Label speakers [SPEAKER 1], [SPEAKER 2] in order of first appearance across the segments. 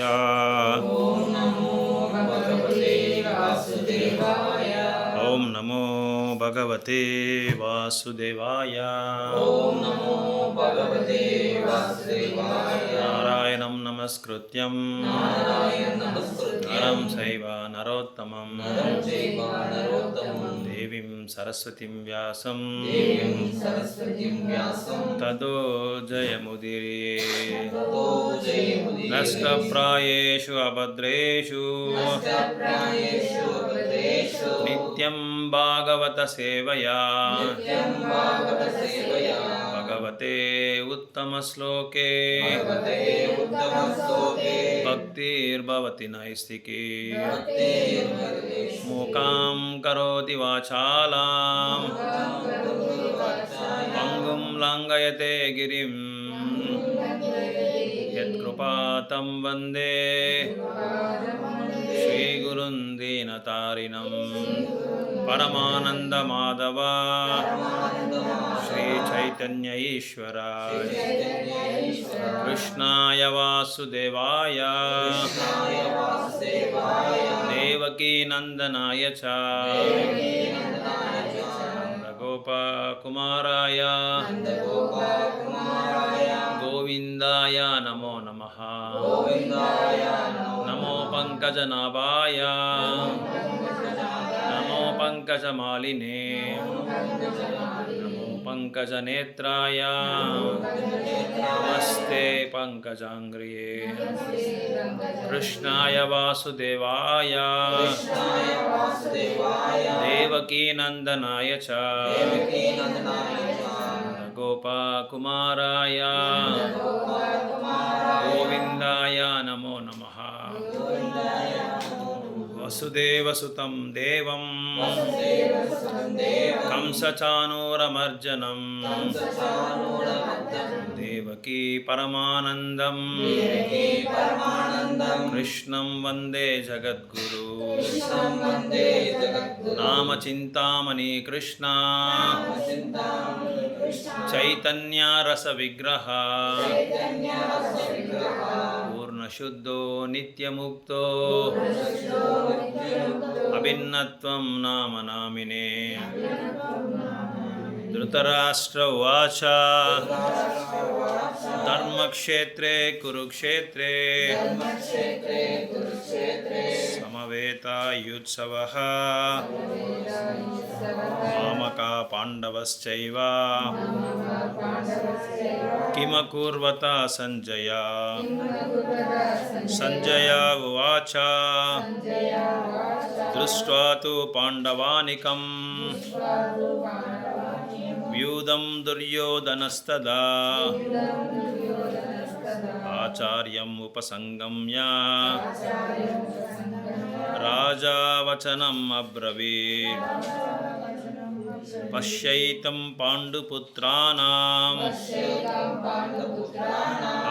[SPEAKER 1] ಓಂ ನಮೋ ಭಗವತೆ ವಾಸುದೇವಾಯ.
[SPEAKER 2] ಓಂ ನಮೋ ಭಗವತೆ ವಾಸುದೇವಾಯ.
[SPEAKER 1] ಓಂ ನಮೋ ಭಗವತೆ ವಾಸುದೇವಾಯ.
[SPEAKER 2] ನಾರಾಯಣಂ ನಮಸ್ಕೃತ್ಯಂ ನರಂ ಚೈವ ನರೋತ್ತಮಂ ದೇವೀಂ ಸರಸ್ವತಿಂ ವ್ಯಾಸಂ ತದೋ ಜಯಮುದಿರೇ. ನಷ್ಟಪ್ರಾಯೇಷು ಅಭದ್ರೇಷು ನಿತ್ಯಂ ಭಾಗವತ ಸೇವಯಾ ಭಗವತೆ ಉತ್ತಮ ಶ್ಲೋಕೆ ಭಕ್ತಿರ್ಭವತಿ ನೈಸ್ತಿಕೇ. ಮೂಕಾಂ ಕರೋತಿ ವಾಚಾಲಾಂ ಪಂಗುಂ ಲಂಘಯತೆ ಗಿರಿಂ ಯತ್ಕೃಪಾತಂ ವಂದೇ ಶ್ರೀಗುರುಂ ದೀನತಾರಿಣಂ. ಪರಮಾನಂದ ಮಾಧವ ಶ್ರೀ ಚೈತನ್ಯ ಈಶ್ವರ ಕೃಷ್ಣಾಯ ವಾಸುದೇವಾಯ ದೇವಕೀ ನಂದನಾಯ ಚ ಗೋಪಕುಮಾರಾಯ ಗೋವಿಂದಾಯ ನಮೋ ನಮಃ. ನಮೋ ಪಂಕಜನಾಭಾಯ ನಮೋ ಪಂಕಜಮಾಲಿನೇ ನಮೋ ಪಂಕಜನೇತ್ರಾಯ ನಮಸ್ತೆ ಪಂಕಜಾಂಗ್ರಿಯೇ. ಕೃಷ್ಣಾಯ ವಾಸುದೇವಾಯ ದೇವಕೀ ನಂದನಾಯ ಚ ಗೋಪಕುಮಾರಾಯ ಗೋವಿಂದಾಯ ನಮೋ ನಮಃ. ವಸುದೇವಸುತಂ ದೇವಂ ಕಂಸಚಾನೂರಮರ್ಜನಂ ದೇವಕೀ ಪರಮಾನಂದಂ ಕೃಷ್ಣಂ ವಂದೇ ಜಗದ್ಗುರು. ನಾಮ ಚಿಂತಾಮಣಿ ಕೃಷ್ಣ ಚೈತನ್ಯ ರಸ ವಿಗ್ರಹ ಪೂರ್ಣಶುದ್ಧೋ ನಿತ್ಯಮುಕ್ತೋ ಅಭಿನ್ನತ್ವಂ ನಾಮ ನಾಮಿನೇ. ಧೃತರಾಷ್ಟ್ರ ಉವಾಚ ಧರ್ಮಕ್ಷೇತ್ರೇ ಕುರುಕ್ಷೇತ್ರೇ ಸಮವೇತಾಯುತ್ಸವಃ ಮಾಮಕಾ ಪಾಂಡವಶ್ಚೈವ ಕಿಮಕುರ್ವತ ಸಂಜಯ. ಸಂಜಯ ಉವಾಚ ದೃಷ್ಟ್ವಾ ತು ಪಾಂಡವಾನಿಕಂ ವ್ಯೂಢಂ ದುರ್ಯೋಧನಸ್ತದಾ ಆಚಾರ್ಯಂ ಉಪಸಂಗಮ್ಯ ರಾಜಾ ವಚನಂ ಅಬ್ರವೀತ್. ಪಶ್ಯೈತಂ ಪಾಂಡುಪುತ್ರಾಣಾಂ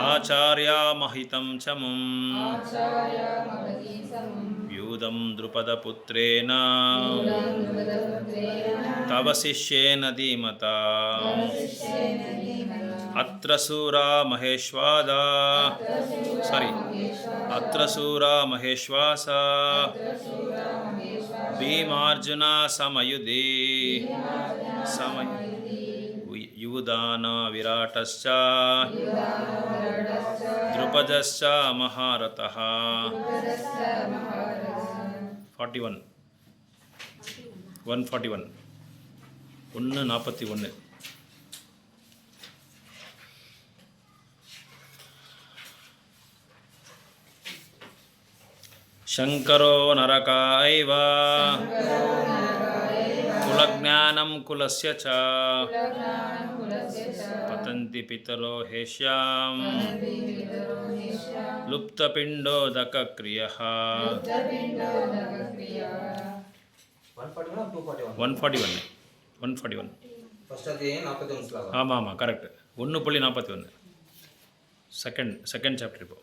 [SPEAKER 2] ಆಚಾರ್ಯಮಹಿತಂ ಚಮುಂ ವ್ಯೂಢಂ ದ್ರುಪದಪುತ್ರೇಣ ತವ ಶಿಷ್ಯೇನ ಧೀಮತಾ. ಅತ್ರ ಶೂರಾ ಮಹೇಶ್ವಾಸ ಭೀಮಾರ್ಜುನ ಸಮಯುಧಿ ಯುಧಾನ ವಿರಾಟಶ್ಚ ದ್ರುಪದಶ್ಚ ಮಹಾರಥಃ. 141 141. ಶಂಕರೋ ನರಕಾಯೈವ ಕುಲಜ್ಞಾನಂ ಕುಲಸ್ಯ ಚ ಪತಂತಿ ಪಿತರೋ ಹೇಷ್ಯಾಂ ಲುಪ್ತಪಿಂಡೋದಕ ಕ್ರಿಯಃ. 141 ஆமாம் ஆமாம் கரெக்ட். 1.41 second chapter. இப்போ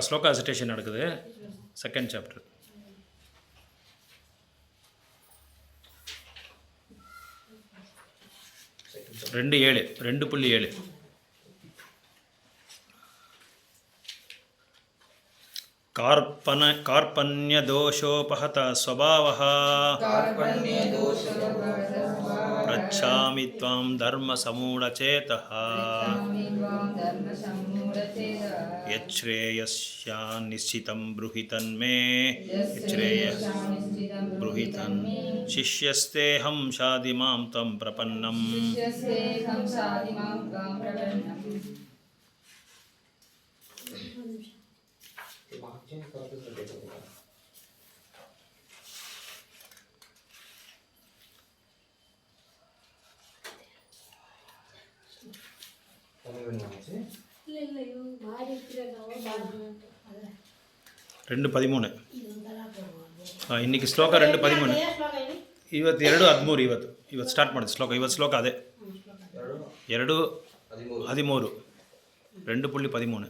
[SPEAKER 2] ஸ்லோகா அசிட்டேஷன் நடக்குது. Second chapter. 2.7. ಕಾರ್ಪಣ್ಯದೋಷೋಪಹತ ಸ್ವಭಾವಃ
[SPEAKER 1] ಕಾರ್ಪಣ್ಯದೋಷೋ
[SPEAKER 2] ಪೃಚ್ಛಾಮಿ ತ್ವಾಂ ಧರ್ಮಸಮೂಢಚೇತಃ ಯಚ್ಛ್ರೇಯಸ್ಯಾನ್ನಿಶ್ಚಿತಂ ಬ್ರೂಹಿ ತನ್ಮೇ ಯಚ್ಛ್ರೇಯಸ್ ಬ್ರೂಹಿ ತನ್ ಶಿಷ್ಯಸ್ತೇಹಂ ಶಾದಿಮಾಂ ತ್ವಂ ಪ್ರಪನ್ನಂ ரெண்டு 13 இன்னைக்கு ಶ್ಲೋಕ 2:13 ಇವತ್ತು 2:13 ಇವತ್ತು ಸ್ಟಾರ್ಟ್ ಮಾಡಿದೆ ಶ್ಲೋಕ ಇವತ್ತು ಶ್ಲೋಕ ಅದೇ 2:13 2:13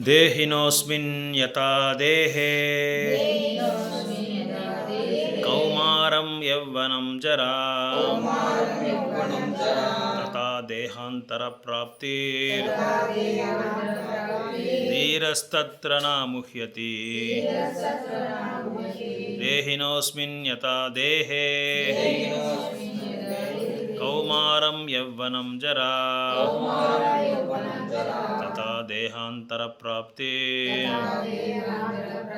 [SPEAKER 2] ದೇಹಿನೋಸ್ಮಿನ್ ಯಥಾ ದೇಹೇ ಕೌಮಾರಂ ಯೌವನಂ ಜರಾ ತಥಾ ದೇಹಾಂತರ ಪ್ರಾಪ್ತಿರ್ ಧೀರಸ್ತತ್ರ ನ ಮುಹ್ಯತಿ ದೇಹಿನೋಸ್ಮಿನ್ ಯಥಾ ದೇಹೇ ಕೌಮಾರಂ ಯೌವನಂ ಜರಾ ತಥಾ ದೇಹಾಂತರ ಪ್ರಾಪ್ತಿರ್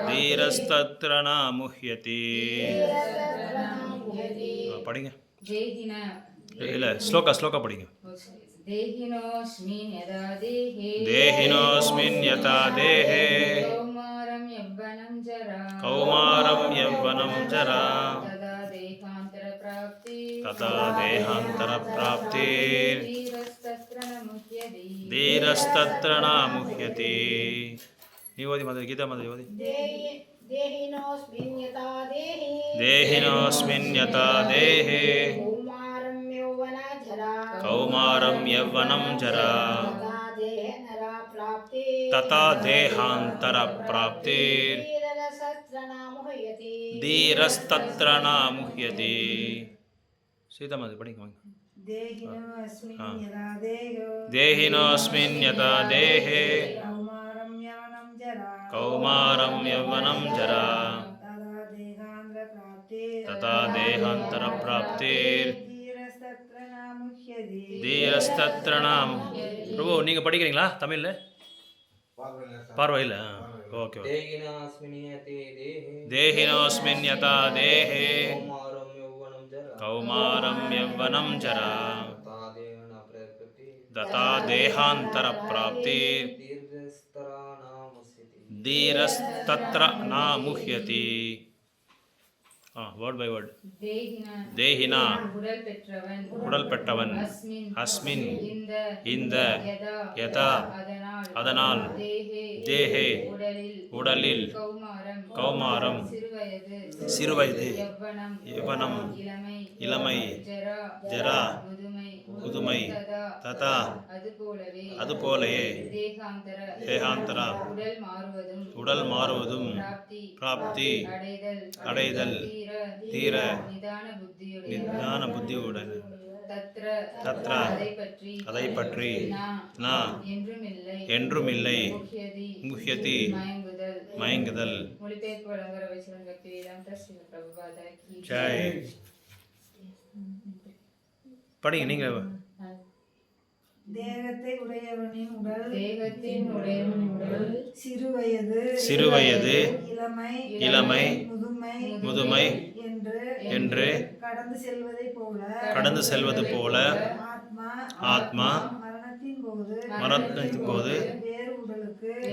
[SPEAKER 2] ಧೀರಸ್ತತ್ರ ನ ಮುಹ್ಯತಿ पढ़ेंगे ಇಲ್ಲ ಶ್ಲೋಕ ಪಡಿಗೆ
[SPEAKER 3] ದೇಹಿನೋಸ್ಮಿನ್ ಯದಾ ದೇಹೇ
[SPEAKER 2] ದೇಹಿನೋಸ್ಮಿನ್ ಯಥಾ ದೇಹೇ
[SPEAKER 3] ಕೌಮಾರಂ ಯೌವನಂ ಜರಾ ತದಾ ದೇಹಾಂತರ ಪ್ರಾಪ್ತಿ
[SPEAKER 2] ಧೀರಸ್ತತ್ರ ನ ಮುಹ್ಯತಿ ನೀವು ಓದಿ ಮತ್ತೆ ಗೀತಾ ಮತ್ತೆ ಓದಿ
[SPEAKER 4] ದೇಹಿನೋಸ್ಮಿನ್ ಯಥಾ ದೇಹೇ
[SPEAKER 2] ದೇಹಿನೋಸ್ಮಿನ್ ಯಥಾ ದೇಹೇ ಕೌಮಾರಂ ಯೌವನಂ ಜರಾ ತಥಾ ದೇಹಾಂತರ ಪ್ರಾಪ್ತಿರ್ ಧೀರಸ್ತತ್ರ ನ ಮುಹ್ಯತಿ ಸೀತಾ ಮಾತೆ ಪಡಿ ದೇಹಿನೋಸ್ಮಿನ್ ಯಥಾ ದೇಹೇ ಕೌಮಾರಂ ಯೌವನಂ ಜರಾ ತಥಾ ದೇಹಾಂತರ ಪ್ರಾಪ್ತಿರ್ தீரஸ்தத்ர நாம் பிரபு நீங்கள் படிக்கிறீங்களா தமிழில் பார்வை இல்லை ஓகே ஓகே தேஹினோஸ்மின் யதா தேஹே கௌமாரம் யௌவனம் ஜரா ததா தேகாந்தர பிராப்திர் தீரஸ்தத்ர ந முஹ்யதி வேர்ட் பை வேர்ட் தேஹினா உடல் பெற்றவன் அஸ்மின் இந்த யதா அதனால் தேஹே உடலில் கௌமாரம் சிறுவயது யவனம் இளமை ஜரா முதுமை ததா அதுபோலவே தேகாந்தரா உடல் மாறுவதும் பிராப்தி அடைதல் தீர நிதான புத்தியுடன் தத்ர அதை பற்றி நா என்றுமில்லை முஹ்யதி மயங்குதல் ஜெய் படிங்க நீங்க
[SPEAKER 4] தேகத்தை உடையவனின் உடல்
[SPEAKER 2] சிறுவயது இளமை முதுமை என்று கடந்து செல்வது போல ஆத்மா மரணத்தின் போது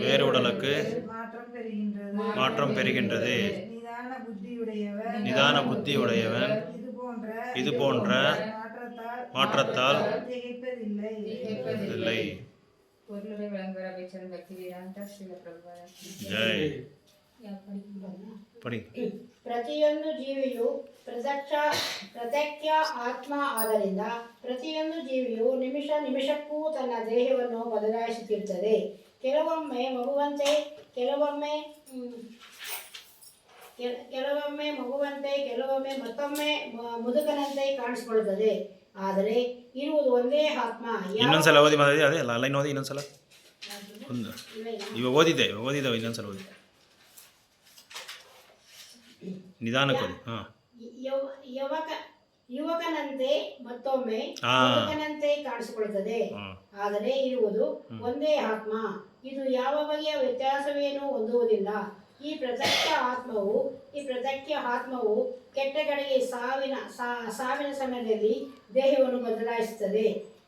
[SPEAKER 2] வேறு உடலுக்கு மாற்றம் பெறுகின்றது. நிதான புத்தியுடையவன் இது போன்ற மாற்றத்தால் இல்லை. ஜெய் படி.
[SPEAKER 4] ಪ್ರತಿಯೊಂದು ಜೀವಿಯು ಪ್ರತ್ಯಕ್ಷ ಆತ್ಮ ಆದ್ದರಿಂದ ಪ್ರತಿಯೊಂದು ಜೀವಿಯು ನಿಮಿಷ ನಿಮಿಷಕ್ಕೂ ತನ್ನ ದೇಹವನ್ನು ಬದಲಾಯಿಸುತ್ತಿರುತ್ತದೆ. ಕೆಲವೊಮ್ಮೆ ಮಗುವಂತೆ ಕೆಲವೊಮ್ಮೆ ಮತ್ತೊಮ್ಮೆ ಮುದುಕನಂತೆ ಕಾಣಿಸಿಕೊಳ್ಳುತ್ತದೆ. ಆದರೆ ಇರುವುದು ಒಂದೇ ಆತ್ಮ.
[SPEAKER 2] ಇನ್ನೊಂದ್ಸಲ ಓದಿ ಮಾತಾಡಿ, ಅದೇ ಅಲ್ಲ ಲೈನ್ ಓದಿ ಇನ್ನೊಂದ್ಸಲ. ಒಂದು
[SPEAKER 4] ಯಾವ
[SPEAKER 2] ಇವಾಗ ಓದಿದ್ದೇವೆ ಇನ್ನೊಂದ್ಸಲ ಓದಿ, ನಿಧಾನಕ್ಕೆ ಓದಿ. ಹಾಂ,
[SPEAKER 4] ಯುವಕನಂತೆ ಮತ್ತೊಮ್ಮೆ
[SPEAKER 2] ಹಾ.
[SPEAKER 4] ಯುವಕನಂತೆ ಕಾಣಿಸಿಕೊಳ್ಳುತ್ತದೆ,
[SPEAKER 2] ಹಾಂ,
[SPEAKER 4] ಆದರೆ ಇರುವುದು ಒಂದೇ ಆತ್ಮ. ಇದು ಯಾವ ಬಗೆಯ ವ್ಯತ್ಯಾಸವೇನೂ ಹೊಂದುವುದಿಲ್ಲ. ಈ ಪ್ರತ್ಯಕ್ಷ ಆತ್ಮವು ಕೆಟ್ಟ ಕಡೆಗೆ ಸಾವಿನ ಸಮಯದಲ್ಲಿ ದೇಹವನ್ನು ಬದಲಾಯಿಸುತ್ತದೆ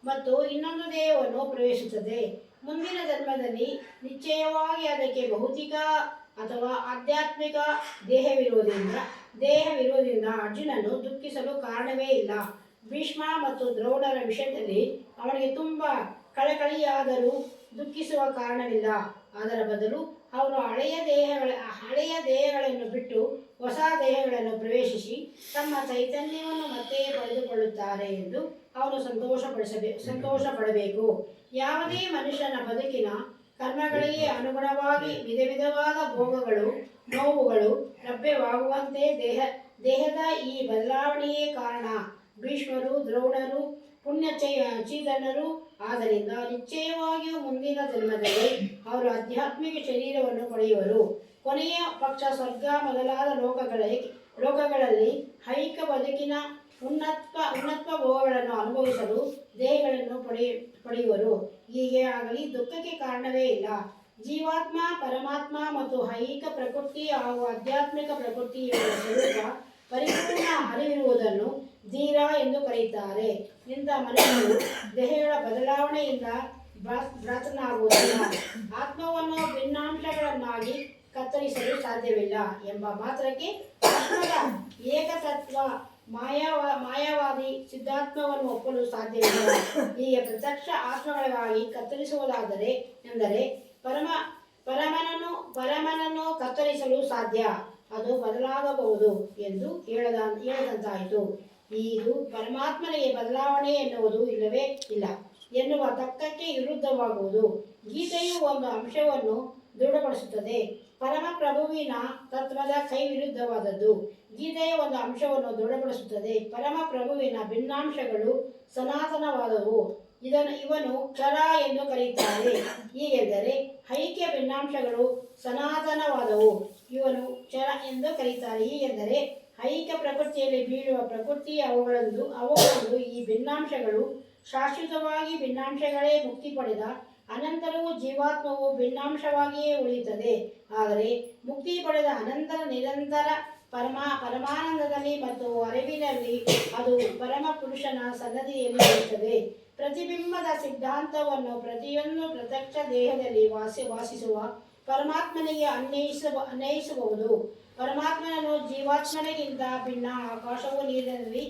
[SPEAKER 4] ಮತ್ತು ಇನ್ನೊಂದು ದೇಹವನ್ನು ಪ್ರವೇಶಿಸುತ್ತದೆ. ಮುಂದಿನ ಜನ್ಮದಲ್ಲಿ ನಿಶ್ಚಯವಾಗಿ ಅದಕ್ಕೆ ಭೌತಿಕ ಅಥವಾ ಆಧ್ಯಾತ್ಮಿಕ ದೇಹವಿರುವುದರಿಂದ ಅರ್ಜುನನು ದುಃಖಿಸಲು ಕಾರಣವೇ ಇಲ್ಲ. ಭೀಷ್ಮ ಮತ್ತು ದ್ರೋಣರ ವಿಷಯದಲ್ಲಿ ಅವನಿಗೆ ತುಂಬ ಕಳಕಳಿಯಾದರೂ ದುಃಖಿಸುವ ಕಾರಣವಿಲ್ಲ. ಅದರ ಬದಲು ಅವರು ಹಳೆಯ ದೇಹಗಳನ್ನು ಬಿಟ್ಟು ಹೊಸ ದೇಹಗಳನ್ನು ಪ್ರವೇಶಿಸಿ ತಮ್ಮ ಚೈತನ್ಯವನ್ನು ಮತ್ತೆ ಪಡೆದುಕೊಳ್ಳುತ್ತಾರೆ ಎಂದು ಅವನು ಸಂತೋಷ ಪಡಬೇಕು. ಯಾವುದೇ ಮನುಷ್ಯನ ಬದುಕಿನ ಕರ್ಮಗಳಿಗೆ ಅನುಗುಣವಾಗಿ ವಿಧ ವಿಧವಾದ ಭೋಗಗಳು, ನೋವುಗಳು ಲಭ್ಯವಾಗುವಂತೆ ದೇಹದ ಈ ಬದಲಾವಣೆಯೇ ಕಾರಣ. ಭೀಷ್ಮರು, ದ್ರೋಣರು ಚೇತನರು. ಆದ್ದರಿಂದ ನಿಶ್ಚಯವಾಗಿಯೂ ಮುಂದಿನ ಜನ್ಮದಲ್ಲಿ ಅವರು ಆಧ್ಯಾತ್ಮಿಕ ಶರೀರವನ್ನು ಪಡೆಯುವರು. ಕೊನೆಯ ಪಕ್ಷ ಸ್ವರ್ಗ ಮೊದಲಾದ ಲೋಕಗಳಲ್ಲಿ ಐಹಿಕ ಬದುಕಿನ ಉನ್ನತ ಭೋಗಗಳನ್ನು ಅನುಭವಿಸಲು ದೇಹಗಳನ್ನು ಪಡೆಯುವರು. ಹೀಗೆ ಆಗಲಿ ದುಃಖಕ್ಕೆ ಕಾರಣವೇ ಇಲ್ಲ. ಜೀವಾತ್ಮ, ಪರಮಾತ್ಮ ಮತ್ತು ಐಹಿಕ ಪ್ರಕೃತಿ ಹಾಗೂ ಆಧ್ಯಾತ್ಮಿಕ ಪ್ರಕೃತಿಯ ಸ್ವರೂಪ ಪರಿಪೂರ್ಣ ಅರಿವಿರುವುದನ್ನು ಧೀರ ಎಂದು ಕರೆಯುತ್ತಾರೆ. ಇಂಥ ಮನುಷ್ಯರು ದೇಹಗಳ ಬದಲಾವಣೆಯಿಂದ ಭ್ರಾತನಾಗುವುದಿಲ್ಲ. ಆತ್ಮವನ್ನು ಭಿನ್ನಾಂಶಗಳನ್ನಾಗಿ ಕತ್ತರಿಸಲು ಸಾಧ್ಯವಿಲ್ಲ ಎಂಬ ಮಾತ್ರಕ್ಕೆ ಆತ್ಮದ ಏಕತತ್ವ ಮಾಯಾವಾದಿ ಸಿದ್ಧಾಂತವನ್ನು ಒಪ್ಪಲು ಸಾಧ್ಯವಿಲ್ಲ. ಹೀಗೆ ಪ್ರತ್ಯಕ್ಷ ಆತ್ಮಗಳಾಗಿ ಕತ್ತರಿಸುವುದಾದರೆ ಎಂದರೆ ಪರಮನನ್ನು ಕತ್ತರಿಸಲು ಸಾಧ್ಯ, ಅದು ಬದಲಾಗಬಹುದು ಎಂದು ಹೇಳದಂತಾಯಿತು. ಇದು ಪರಮಾತ್ಮನಿಗೆ ಬದಲಾವಣೆ ಎನ್ನುವುದು ಇಲ್ಲವೇ ಇಲ್ಲ ಎನ್ನುವ ತರ್ಕಕ್ಕೆ ವಿರುದ್ಧವಾಗುವುದು. ಗೀತೆಯು ಒಂದು ಅಂಶವನ್ನು ದೃಢಪಡಿಸುತ್ತದೆ, ಪರಮಪ್ರಭುವಿನ ತತ್ವದ ಕೈ ವಿರುದ್ಧವಾದದ್ದು. ಗೀತೆಯ ಒಂದು ಅಂಶವನ್ನು ದೃಢಪಡಿಸುತ್ತದೆ, ಪರಮಪ್ರಭುವಿನ ಭಿನ್ನಾಂಶಗಳು ಸನಾತನವಾದವು. ಇವನು ಕ್ಷರ ಎಂದು ಕರೆಯುತ್ತಾರೆ. ಹೀಗೆಂದರೆ ಐಕ್ಯ ಭಿನ್ನಾಂಶಗಳು ಸನಾತನವಾದವು, ಇವನು ಕ್ಷರ ಎಂದು ಕರೆಯುತ್ತಾರೆ. ಹೀಗೆಂದರೆ ಐಕ್ಯ ಪ್ರಕೃತಿಯಲ್ಲಿ ಬೀಳುವ ಪ್ರಕೃತಿ ಅವುಗಳೊಂದು ಈ ಭಿನ್ನಾಂಶಗಳು ಶಾಶ್ವತವಾಗಿ ಭಿನ್ನಾಂಶಗಳೇ ಮುಕ್ತಿ ಪಡೆದ ಅನಂತರವೂ ಜೀವಾತ್ಮವು ಭಿನ್ನಾಂಶವಾಗಿಯೇ ಉಳಿಯುತ್ತದೆ. ಆದರೆ ಮುಕ್ತಿ ಪಡೆದ ಅನಂತರ ನಿರಂತರ ಪರಮಾನಂದದಲ್ಲಿ ಮತ್ತು ಅರಿವಿನಲ್ಲಿ ಅದು ಪರಮ ಪುರುಷನ ಸನ್ನದಿಯಲ್ಲಿ ಇರುತ್ತದೆ. ಪ್ರತಿಬಿಂಬದ ಸಿದ್ಧಾಂತವನ್ನು ಪ್ರತಿಯೊಂದು ಪ್ರತ್ಯಕ್ಷ ದೇಹದಲ್ಲಿ ವಾಸಿಸುವ ಪರಮಾತ್ಮನಿಗೆ ಅನ್ವಯಿಸಬಹುದು. ಪರಮಾತ್ಮನನ್ನು ಜೀವಾತ್ಮನಿಗಿಂತ ಭಿನ್ನ ಆಕಾಶವು ನೀರಿನಲ್ಲಿ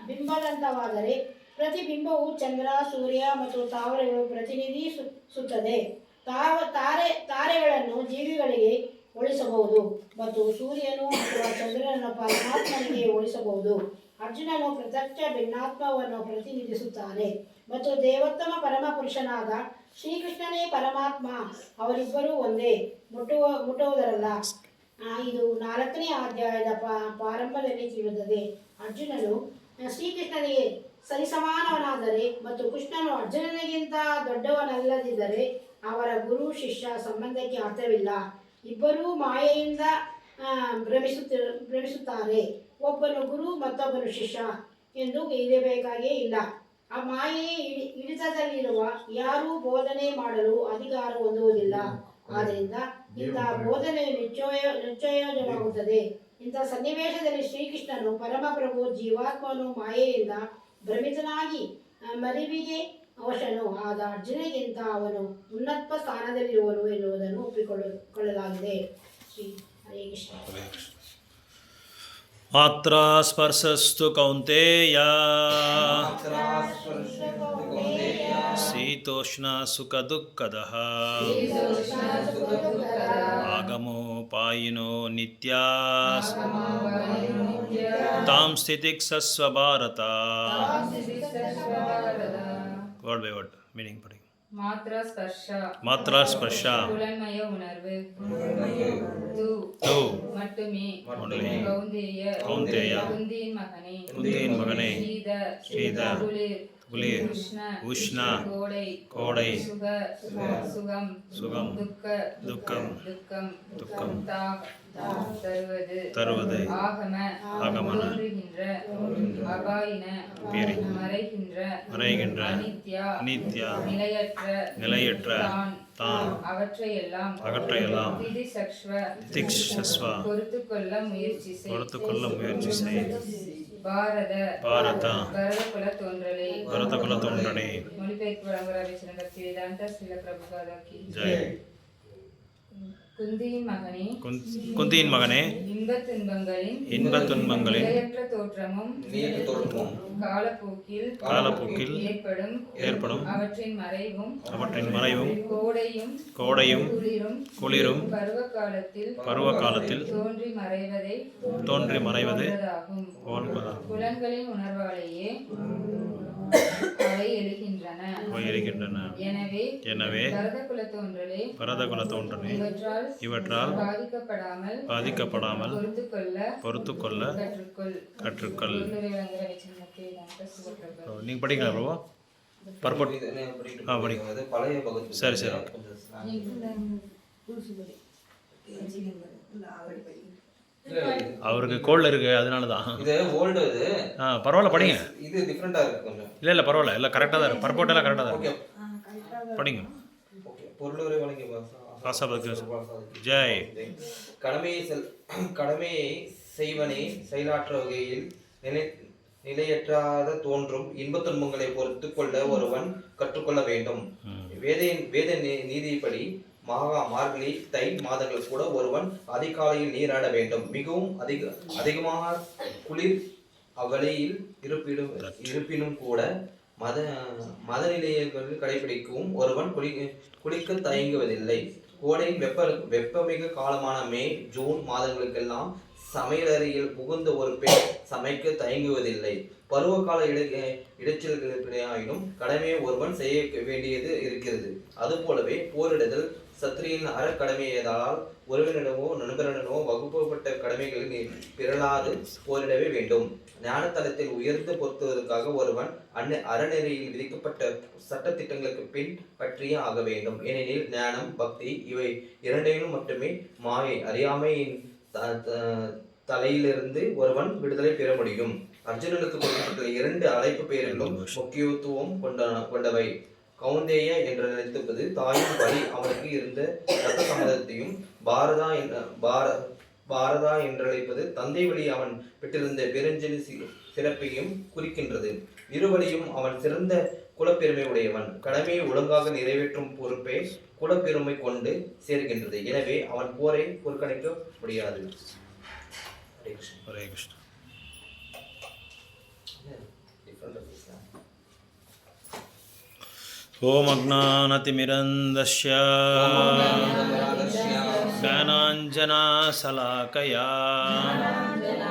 [SPEAKER 4] ಬಿಂಬದಂತವಾದರೆ ಪ್ರತಿಬಿಂಬವು ಚಂದ್ರ, ಸೂರ್ಯ ಮತ್ತು ತಾವರೆಗಳು ಪ್ರತಿನಿಧಿಸುತ್ತದೆ. ತಾರೆಗಳನ್ನು ಜೀವಿಗಳಿಗೆ ಹೋಲಿಸಬಹುದು ಮತ್ತು ಸೂರ್ಯನು ಅಥವಾ ಚಂದ್ರನನ್ನು ಪರಮಾತ್ಮನಿಗೆ ಹೋಲಿಸಬಹುದು. ಅರ್ಜುನನು ಪ್ರತ್ಯಕ್ಷ ಭಿನ್ನಾತ್ಮವನ್ನು ಪ್ರತಿನಿಧಿಸುತ್ತಾನೆ ಮತ್ತು ದೇವೋತ್ತಮ ಪರಮಪುರುಷನಾದ ಶ್ರೀಕೃಷ್ಣನೇ ಪರಮಾತ್ಮ. ಅವರಿಬ್ಬರೂ ಒಂದೇ, ಮುಟ್ಟುವುದರಲ್ಲ. ಇದು 4ನೇ ಅಧ್ಯಾಯದ ಪ್ರಾರಂಭದಲ್ಲಿ ತಿಳಿಯುತ್ತದೆ. ಅರ್ಜುನನು ಶ್ರೀಕೃಷ್ಣನಿಗೆ ಸರಿಸಮಾನವನಾದರೆ ಮತ್ತು ಕೃಷ್ಣನು ಅರ್ಜುನನಿಗಿಂತ ದೊಡ್ಡವನಲ್ಲದಿದ್ದರೆ ಅವರ ಗುರು ಶಿಷ್ಯ ಸಂಬಂಧಕ್ಕೆ ಅರ್ಥವಿಲ್ಲ. ಇಬ್ಬರೂ ಮಾಯೆಯಿಂದ ಭ್ರಮಿಸುತ್ತಾರೆ. ಒಬ್ಬನು ಗುರು ಮತ್ತೊಬ್ಬನು ಶಿಷ್ಯ ಎಂದು ಇರಬೇಕಾಗೇ ಇಲ್ಲ. ಆ ಮಾಯೆಯೇ ಹಿಡಿತದಲ್ಲಿರುವ ಯಾರೂ ಬೋಧನೆ ಮಾಡಲು ಅಧಿಕಾರ ಹೊಂದುವುದಿಲ್ಲ. ಆದ್ದರಿಂದ ಇಂತಹ ಬೋಧನೆಯು ನಿಶ್ಚಯವಾಗುತ್ತದೆ. ಇಂಥ ಸನ್ನಿವೇಶದಲ್ಲಿ ಶ್ರೀಕೃಷ್ಣನು ಪರಮಪ್ರಭು ಜೀವಾತ್ಮನು ಮಾಯೆಯಿಂದ ಭ್ರಮಿತನಾಗಿ ಮರಿವಿಗೆ ಅವಶನು ಆದ ಅರ್ಜುನಿಗಿಂತ ಅವನು ಉನ್ನತ ಸ್ಥಾನದಲ್ಲಿರುವನು ಎನ್ನುವುದನ್ನು ಒಪ್ಪಿಕೊಳ್ಳಲಾಗಿದೆ. ಶ್ರೀ ಹರೇ ಕೃಷ್ಣ.
[SPEAKER 2] ಮಾತ್ರ ಸ್ಪರ್ಶಸ್ತು ಕೌಂತೆಯ ಶೀತೋಷ್ಣ ಸುಖ ದುಃಖದ ಆಗಮೋಪಾಯಿನೋ ನಿತ್ಯ ತಾಂ ಸ್ಥಿತಿಕ್ಸಸ್ವ ಭಾರತ. ವರ್ಡ್ ಬೈ ವರ್ಡ್ ಮೀನಿಂಗ್ ಪಡಿ.
[SPEAKER 3] மாத்ரா ஸ்பர்ஷ
[SPEAKER 2] மாத்ரா ஸ்பர்ஷ
[SPEAKER 3] புலன்மய உணர்வு து
[SPEAKER 2] தௌ
[SPEAKER 3] மட்டுமே
[SPEAKER 2] only
[SPEAKER 3] கௌந்தேய
[SPEAKER 2] கௌந்தேய
[SPEAKER 3] குந்தியின் மகனே
[SPEAKER 2] குந்தியின் மகனே
[SPEAKER 3] சீத
[SPEAKER 2] சீத
[SPEAKER 3] குளிர்
[SPEAKER 2] குளிர்
[SPEAKER 3] உஷ்ண
[SPEAKER 2] உஷ்ண
[SPEAKER 3] கோடை
[SPEAKER 2] கோடை
[SPEAKER 3] சுக சுகம்
[SPEAKER 2] சுகம்
[SPEAKER 3] துக்க
[SPEAKER 2] துக்கம்
[SPEAKER 3] துக்கம்
[SPEAKER 2] துக்கம்
[SPEAKER 3] தருவது
[SPEAKER 2] தருவது
[SPEAKER 3] ஆகம
[SPEAKER 2] ஆகமன
[SPEAKER 3] தோன்றுகின்ற அபாயின
[SPEAKER 2] பேரி
[SPEAKER 3] மறைகின்ற
[SPEAKER 2] மறைகின்ற
[SPEAKER 3] அனித்யா
[SPEAKER 2] அனித்யா
[SPEAKER 3] நிலையற்ற
[SPEAKER 2] நிலையற்ற
[SPEAKER 3] தான்
[SPEAKER 2] தான்
[SPEAKER 3] அவற்றையெல்லாம்
[SPEAKER 2] அகற்றையெல்லாம்
[SPEAKER 3] திதிசக்ஷ்வ
[SPEAKER 2] திக்ஷஸ்வ
[SPEAKER 3] பொறுத்துக்கொள்ள முயற்சி செய்
[SPEAKER 2] பொறுத்துக்கொள்ள முயற்சி செய்
[SPEAKER 3] பாரத
[SPEAKER 2] பாரத
[SPEAKER 3] பரதகுல தோன்றலே
[SPEAKER 2] பரதகுல தோன்றனே
[SPEAKER 3] மொழிபெயர்ப்பு வழங்குகிறார் விஷ்ணு பக்தி வேதாந்த ஸ்ரீல பிரபுபாதா கி
[SPEAKER 2] ஜெய்
[SPEAKER 3] குந்தியின் மகனே
[SPEAKER 2] குந்தியின் மகனே
[SPEAKER 3] இன்பத் துன்பங்களின்
[SPEAKER 2] இன்பத் துன்பங்களின்
[SPEAKER 3] நிலையற்ற தோற்றமும்
[SPEAKER 1] நீர் தோற்றமும்
[SPEAKER 3] காலப்போக்கில்
[SPEAKER 2] காலப்போக்கில்
[SPEAKER 3] ஏற்படும் அவற்றின் மறைவும்
[SPEAKER 2] அவற்றின் மறைவும்
[SPEAKER 3] கோடையும்
[SPEAKER 2] கோடையும்
[SPEAKER 3] குளிரும்
[SPEAKER 2] குளிரும்
[SPEAKER 3] பருவ காலத்தில்
[SPEAKER 2] தோன்றி மறைவது
[SPEAKER 3] போன்றதாகும்.
[SPEAKER 2] போன்பதாகும்.
[SPEAKER 3] புலன்களின் உணர்வாலேயே அவை எழுகின்றன.
[SPEAKER 2] இருக்கின்றன. எனவே
[SPEAKER 3] பரதகுல தோன்றலே
[SPEAKER 2] பரதகுல தோன்றனே
[SPEAKER 3] இவற்றால்
[SPEAKER 2] பாதிக்கப்படாமல் பொறுத்துக்கொள்ள கற்றுக்கொள். நீங்க படிக்கலாம் ப்ரோ பர்பட் படி
[SPEAKER 1] பழைய பகுதி.
[SPEAKER 2] சரி சரி அவருக்கு கோல்டு இருக்கு அதனால தான்.
[SPEAKER 1] இது ஓல்டு இது.
[SPEAKER 2] பரவாயில்ல படிங்க.
[SPEAKER 1] இது டிஃபரெண்டா இருக்கு கொஞ்சம்.
[SPEAKER 2] இல்ல பரவாயில்ல எல்லாம் கரெக்டாக தான் இருக்கு. பர்பட் எல்லாம் கரெக்டாக தான்
[SPEAKER 1] ஓகே
[SPEAKER 2] இருக்கு. படிங்க.
[SPEAKER 1] ஓகே பொருளுரை வழங்கி
[SPEAKER 2] ஜெய்.
[SPEAKER 1] கடமையை செய்வனே செயலாற்ற வகையில் நிலையற்றாத தோன்றும் இன்பத் துன்பங்களை பொறுத்து கொள்ள ஒருவன் கற்றுக்கொள்ள வேண்டும். வேத நீதிப்படி மார்கழி தை மாதங்கள் கூட ஒருவன் அதிகாலையில் நீராட வேண்டும். மிகவும் அதிகமாக குளிர் அவ்வழியில் இருப்பினும் கூட மத நிலையங்களில் கடைபிடிக்கவும் ஒருவன் குளிக்க தயங்குவதில்லை. கோடையின் வெப்பமிகு காலமான மே ஜூன் மாதங்களுக்கெல்லாம் சமையலறையில் புகுந்த ஒரு பெண் சமைக்க தயங்குவதில்லை. பருவகால இடைச்சல்களினாயினும் கடமையை ஒருவன் செய்ய வேண்டியது இருக்கிறது. அதுபோலவே போரிடுதல் சத்திரியின் அறக்கடமையதால் ஒருவனிடமோ நண்பரிடமோ வகுப்பப்பட்ட கடமைகளில் பிறலாது போரிடவே வேண்டும். ஞானத்தலத்தில் உயர்ந்து பொறுத்துவதற்காக ஒருவன் அறநெறியில் விதிக்கப்பட்ட சட்டத்திட்டங்களுக்கு பின் பற்றியே ஆக வேண்டும். ஏனெனில் ஞானம் பக்தி இவை இரண்டையும் மட்டுமே மாயை அறியாமையின் தலையிலிருந்து ஒருவன் விடுதலை பெற முடியும். அர்ஜுனனுக்கு கொடுக்கப்பட்ட 2 அழைப்பு பெயர்களும் முக்கியத்துவம் கொண்டவை. கௌந்தேய என்று நினைத்தது தாயின் வழி அவனுக்கு இருந்த ரத்த சம்மதத்தையும், பாரதா என்றழைப்பது தந்தை வழி அவன் பெற்றிருந்த பெருஞ்செலி சிறப்பையும் குறிக்கின்றது. இருவழியும் அவன் சிறந்த குலப்பெருமை உடையவன். கடமையை ஒழுங்காக நிறைவேற்றும் பொறுப்பை குலப்பெருமை கொண்டு சேர்கின்றது. எனவே அவன் போரை புறக்கணிக்க முடியாது.
[SPEAKER 2] ஹரே கிருஷ்ணா. ஓம் அஜ்ஞானதிமிரந்தஸ்ய ஞானாஞ்சனா சலாகயா